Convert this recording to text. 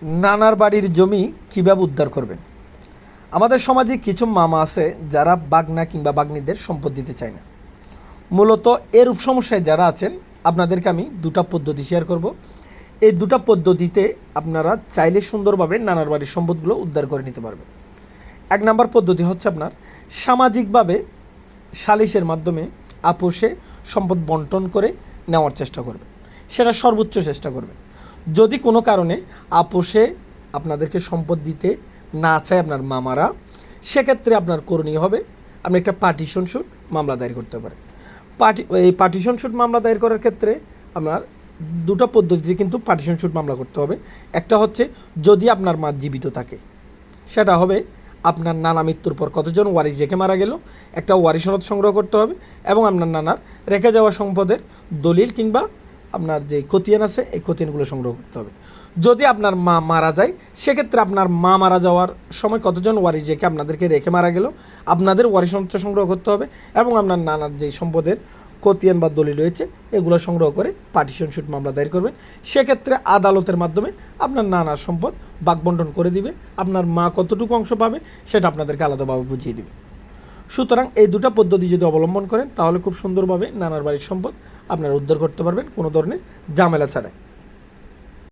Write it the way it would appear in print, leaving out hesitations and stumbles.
নানার বাড়ির জমি কীভাবে উদ্ধার করবেন। আমাদের সমাজে কিছু মামা আছে যারা বাগনা কিংবা বাগনিদের সম্পদ দিতে চায় না। মূলত এরূপ সমস্যায় যারা আছেন আপনাদেরকে আমি দুটো পদ্ধতি শেয়ার করব। এই দুটো পদ্ধতিতে আপনারা চাইলে সুন্দরভাবে নানার বাড়ির সম্পদগুলো উদ্ধার করে নিতে পারবেন। এক নম্বর পদ্ধতি হচ্ছে আপনার সামাজিকভাবে সালিশের মাধ্যমে আপোষে সম্পদ বন্টন করে নেওয়ার চেষ্টা করবেন, সেটা সর্বোচ্চ চেষ্টা করবেন। যদি কোনো কারণে আপোষে আপনাদেরকে সম্পদ দিতে না চায় আপনার মামারা, সেক্ষেত্রে আপনার করণীয় হবে আপনি একটা পার্টিশন স্যুট মামলা দায়ের করতে পারেন। এই পার্টিশন স্যুট মামলা দায়ের করার ক্ষেত্রে আপনার দুটো পদ্ধতিতে কিন্তু পার্টিশন স্যুট মামলা করতে হবে। একটা হচ্ছে যদি আপনার মা জীবিত থাকে, সেটা হবে আপনার নানা মৃত্যুর পর কতজন ওয়ারিশ রেখে মারা গেল একটা ওয়ারিশ সনদ সংগ্রহ করতে হবে এবং আপনার নানার রেখে যাওয়া সম্পদের দলিল কিংবা আপনার যে খতিয়ান আছে এই খতিয়ানগুলো সংগ্রহ করতে হবে। যদি আপনার মা মারা যায়, সেক্ষেত্রে আপনার মা মারা যাওয়ার সময় কতজন ওয়ারিশ রেখে আপনাদেরকে রেখে মারা গেল আপনাদের ওয়ারিশ সনদটা সংগ্রহ করতে হবে এবং আপনার নানার যে সম্পদের খতিয়ান বা দলিল রয়েছে এগুলো সংগ্রহ করে পার্টিশন স্যুট মামলা দায়ের করবেন। সেক্ষেত্রে আদালতের মাধ্যমে আপনার নানার সম্পদ ভাগবণ্টন করে দিবে, আপনার মা কতটুকু অংশ পাবে সেটা আপনাদেরকে আলাদাভাবে বুঝিয়ে দিবে। সুতরাং এই দুটো পদ্ধতি যদি অবলম্বন করেন তাহলে খুব সুন্দরভাবে নানার বাড়ির সম্পদ আপনারা উদ্ধার করতে পারবেন কোনো ধরনের ঝামেলা ছাড়াই।